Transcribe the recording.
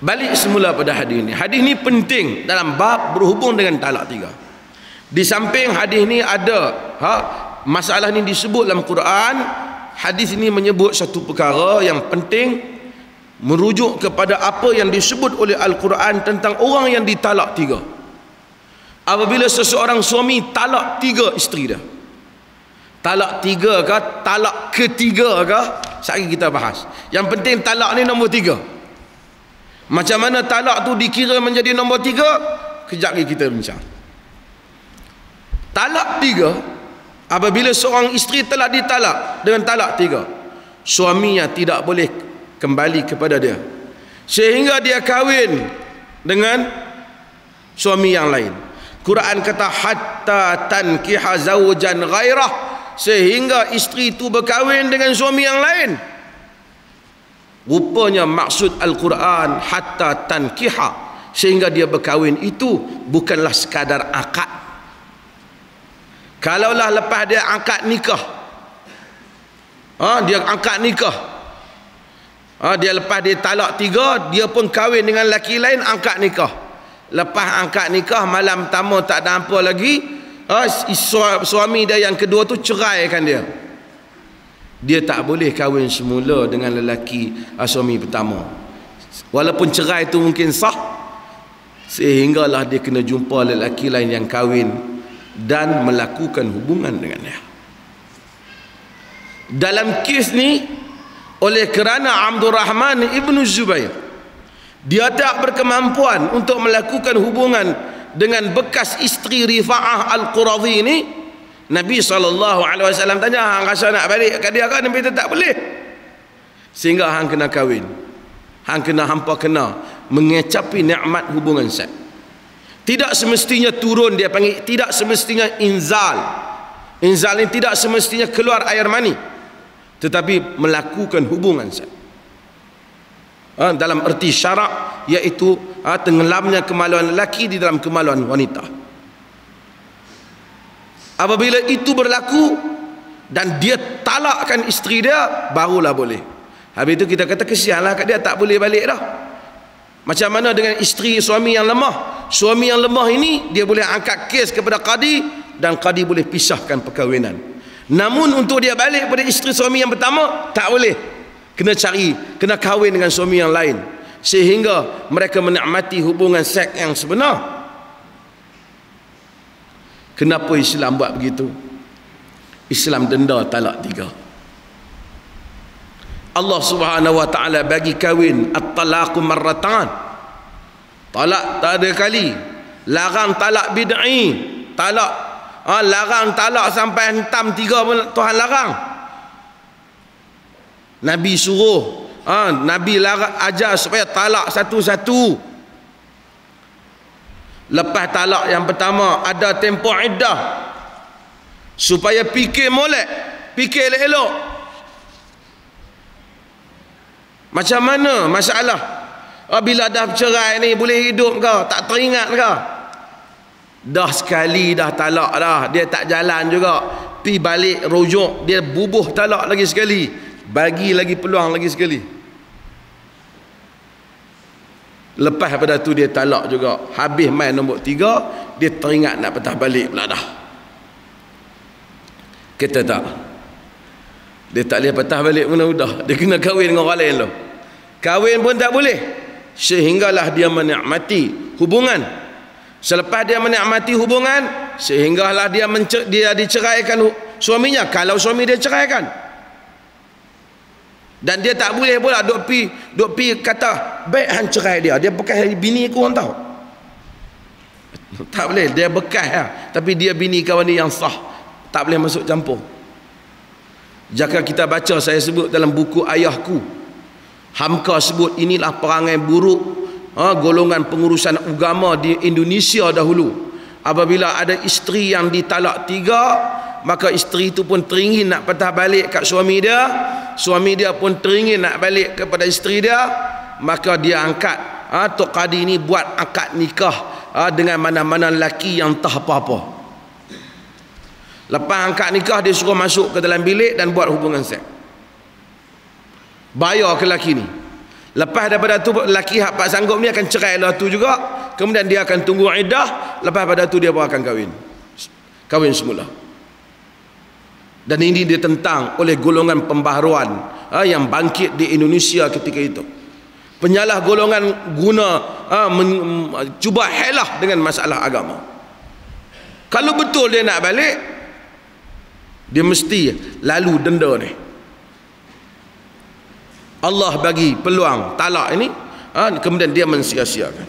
Balik semula pada hadis ni. Hadis ni penting dalam bab berhubung dengan talak 3. Di samping hadis ni ada masalah ni disebut dalam Quran. Hadis ini menyebut satu perkara yang penting, merujuk kepada apa yang disebut oleh Al-Quran tentang orang yang ditalak 3. Apabila seseorang suami talak 3 isteri dia, talak 3 ke talak ketiga ke, sekali kita bahas. Yang penting talak ni nombor 3. Macam mana talak tu dikira menjadi nombor 3, kejap lagi kita bincang. Talak 3, apabila seorang isteri telah ditalak dengan talak 3, suaminya tidak boleh kembali kepada dia sehingga dia kahwin dengan suami yang lain. Quran kata hatta tankiha zawjan ghairah, sehingga isteri itu berkahwin dengan suami yang lain. Rupanya maksud Al-Quran hatta tankiha, sehingga dia berkahwin, itu bukanlah sekadar akad. Kalaulah lepas dia akad nikah, dia akad nikah, dia lepas dia talak 3, dia pun kahwin dengan lelaki lain, akad nikah. Lepas akad nikah, malam pertama tak ada apa lagi, suami dia yang kedua tu ceraikan dia. Dia tak boleh kahwin semula dengan lelaki suami pertama, walaupun cerai itu mungkin sah, sehinggalah dia kena jumpa lelaki lain yang kahwin dan melakukan hubungan dengannya. Dalam kes ni, oleh kerana Abdul Rahman ibn Zubair dia tak berkemampuan untuk melakukan hubungan dengan bekas isteri Rifa'ah Al-Quradhi ni, Nabi SAW tanya, hang rasa nak balik kat dia kan? Nabi tak boleh, sehingga hang kena kahwin, hampa kena mengecapi nikmat hubungan seks. Tidak semestinya turun, dia panggil, tidak semestinya inzal. Inzal ini tidak semestinya keluar air mani, tetapi melakukan hubungan seks dalam erti syarak, iaitu tenggelamnya kemaluan lelaki di dalam kemaluan wanita. Apabila itu berlaku dan dia talakkan isteri dia, barulah boleh. Habis itu kita kata kesianlah kat dia, tak boleh balik dah. Macam mana dengan isteri suami yang lemah? Suami yang lemah ini dia boleh angkat kes kepada qadi, dan qadi boleh pisahkan perkahwinan. Namun untuk dia balik pada isteri suami yang pertama, tak boleh. Kena kahwin dengan suami yang lain, sehingga mereka menikmati hubungan seks yang sebenar. Kenapa Islam buat begitu? Islam denda talak 3. Allah Subhanahu wa taala bagi kahwin at-talaqu marratan, talak tak ada kali. Larang talak bid'i, talak larang talak sampai hentam 3 pun Tuhan larang. Nabi suruh, Nabi larang, ajar supaya talak satu-satu. Lepas talak yang pertama ada tempoh iddah, supaya fikir molek, fikir elok-elok. Macam mana masalah bila dah bercerai ni, boleh hidup ke, tak teringat ke? Dah sekali dah talak dah, dia tak jalan juga, pi balik rujuk, dia bubuh talak lagi sekali, bagi lagi peluang lagi sekali. Lepas pada tu dia talak juga, habis main nombor 3, dia teringat nak patah balik pula dah. Kita tak, dia tak boleh patah balik pun dah, dia kena kahwin dengan orang lain tu. Kahwin pun tak boleh, sehinggalah dia menikmati hubungan. Selepas dia menikmati hubungan, sehinggalah dia diceraikan suaminya, kalau suami dia ceraikan. Dan dia tak boleh pula duk pi kata baik hang cerai dia bekas bini aku, orang tahu. Tak boleh, dia bekas tapi dia bini kawan dia yang sah, tak boleh masuk campur. Jika kita baca, saya sebut dalam buku ayahku, Hamka sebut inilah perangai buruk golongan pengurusan agama di Indonesia dahulu. Apabila ada isteri yang ditalak 3, maka isteri itu pun teringin nak patah balik kat suami dia, suami dia pun teringin nak balik kepada isteri dia, maka dia angkat Tok Qadi ni buat akad nikah dengan mana-mana lelaki yang tak apa-apa. Lepas angkat nikah, dia suruh masuk ke dalam bilik dan buat hubungan seks, bayar ke lelaki ni. Lepas daripada tu lelaki hak pak sanggup ni akan cerai lah tu juga. Kemudian dia akan tunggu iddah. Lepas pada tu dia baru akan kahwin semula. Dan ini ditentang oleh golongan pembaharuan yang bangkit di Indonesia ketika itu. Penyalah golongan guna cuba helah dengan masalah agama. Kalau betul dia nak balik, dia mesti lalu denda ni. Allah bagi peluang talak ini, kemudian dia mensia-siakan.